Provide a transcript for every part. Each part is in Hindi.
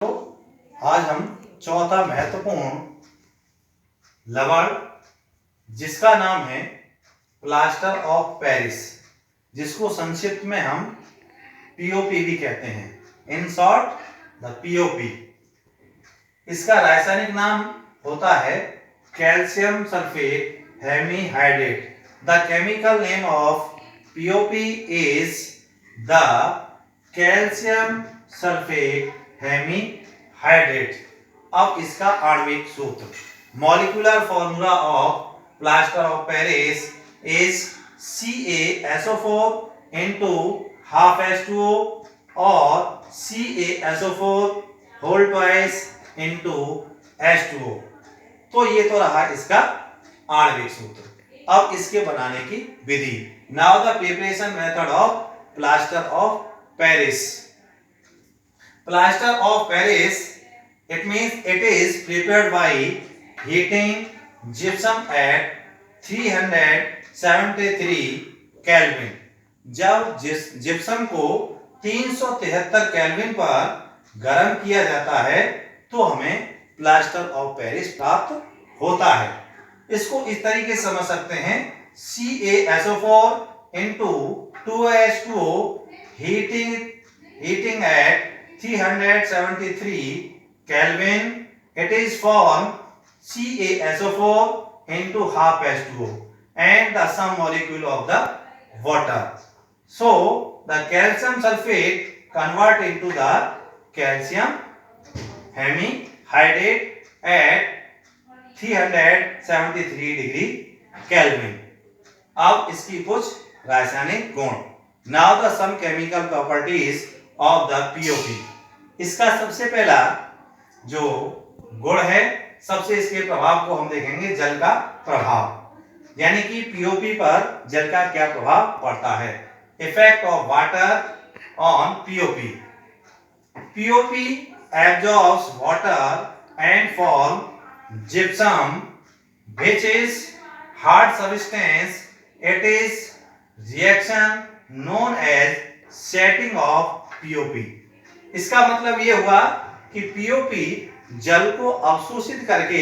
तो आज हम चौथा महत्वपूर्ण लवण जिसका नाम है प्लास्टर ऑफ पेरिस, जिसको संक्षिप्त में हम पीओपी भी कहते हैं। In short the POP. इसका रासायनिक नाम होता है calcium sulphate hemihydrate. The chemical name of POP is the calcium sulphate hemihydrate. अब इसका आणविक सूत्र, molecular formula of plaster of Paris is CaSO4 into half H2O और CaSO4 whole twice into H2O। तो ये तो रहा इसका आणविक सूत्र। अब इसके बनाने की विधि। Now the preparation method of plaster of Paris. Plaster of Paris, it means it is prepared by heating gypsum at 373 Kelvin। जब जिप्सम को 373 केल्विन पर गर्म किया जाता है तो हमें प्लास्टर ऑफ पेरिस प्राप्त होता है। इसको इस तरीके से समझ सकते हैं, CaSO4 into 2H2O heating at 373 Kelvin, it is formed CaSO4 into half H2O and the some molecule of the water. So the calcium sulfate convert into the calcium hemihydrate at 373 degree Kelvin। अब इसकी कुछ रासायनिक गुण। Now the some chemical properties of the POP। इसका सबसे पहला जो गुण है, सबसे इसके प्रभाव को हम देखेंगे, जल का प्रभाव, यानी कि पीओपी पर जल का क्या प्रभाव पड़ता है। Effect of water on POP. POP absorbs water and form gypsum which is hard substance। It is reaction known as setting of POP. इसका मतलब यह हुआ कि पीओपी जल को अवशोषित करके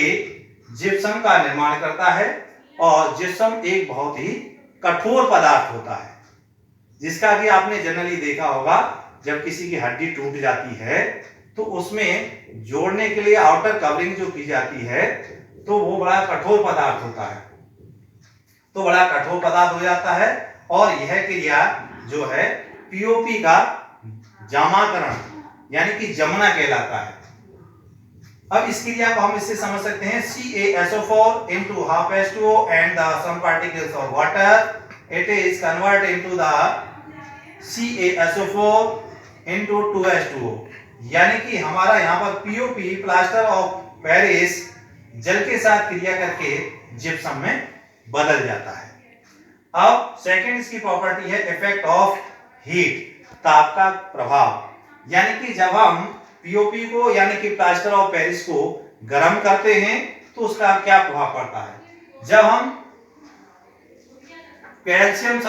जिप्सम का निर्माण करता है, और जिप्सम एक बहुत ही कठोर पदार्थ होता है, जिसका कि आपने जनरली देखा होगा, जब किसी की हड्डी टूट जाती है तो उसमें जोड़ने के लिए आउटर कवरिंग जो की जाती है तो वो बड़ा कठोर पदार्थ होता है, तो बड़ा कठोर पदार्थ हो जाता है, और यह क्रिया जो है पीओपी का जामाकरण यानी कि जमना कहलाता है। अब इस क्रिया को हम इससे समझ सकते हैं, CaSO4 into half H2O and the some particles of water, it is converted into the CaSO4 into 2H2O। यानी कि हमारा यहाँ पर पीओपी प्लास्टर ऑफ पेरिस जल के साथ क्रिया करके जिप्सम में बदल जाता है। अब सेकंड इसकी प्रॉपर्टी है इफेक्ट ऑफ हीट, ताप का प्रभाव, यानी कि जब हम पीओपी को यानी कि प्लास्टर ऑफ पेरिस को गर्म करते हैं तो उसका क्या प्रभाव पड़ता है। जब हम कैल्शियम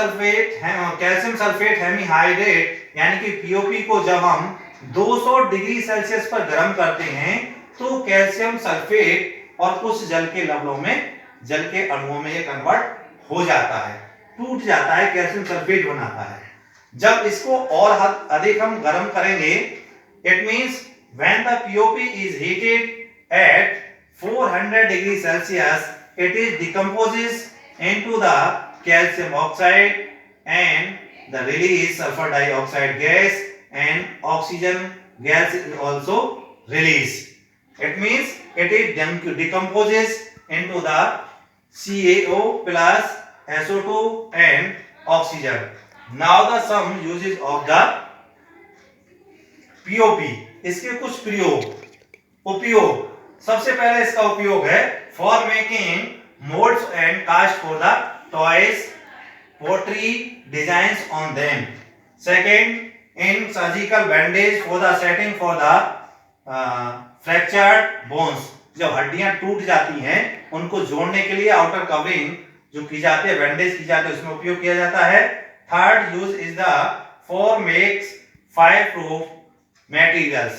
सल्फेट हेमीहाइड्रेट यानी कि पीओपी को जब हम 200 डिग्री सेल्सियस पर गर्म करते हैं तो कैल्शियम सल्फेट और कुछ जल के लवणों में, जल के अणुओं में ये कन्वर्ट हो जाता है, टूट जाता है, कैल्शियम सल्फेट बनाता है। जब इसको और अधिक हम गर्म करेंगे, it means when the POP is heated at 400 degrees Celsius, it is decomposes into the calcium oxide and the release sulfur dioxide gas and oxygen gas is also released। It means it is decomposes into the CaO plus SO2 and oxygen। Now the some uses of the POP। इसके कुछ प्रयोग, उपयोग। सबसे पहले इसका उपयोग है for making moulds and cast for the toys, pottery designs on them. Second in surgical bandage for the setting for the fractured bones. जब हड्डियां टूट जाती हैं उनको जोड़ने के लिए आउटर कवरिंग जो की जाती है, बैंडेज की जाती है, उसमें उपयोग किया जाता है। Third use is the for makes fire proof materials।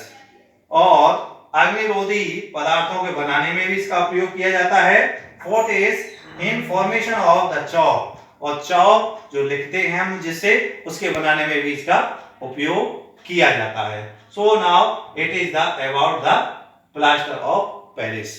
और अग्निरोधी पदार्थों के बनाने में भी इसका उपयोग किया जाता है। Fourth is in formation of the chalk, और चॉक जो लिखते हैं हम जिससे, उसके बनाने में भी इसका उपयोग किया जाता है। So now it is the about the plaster of Paris.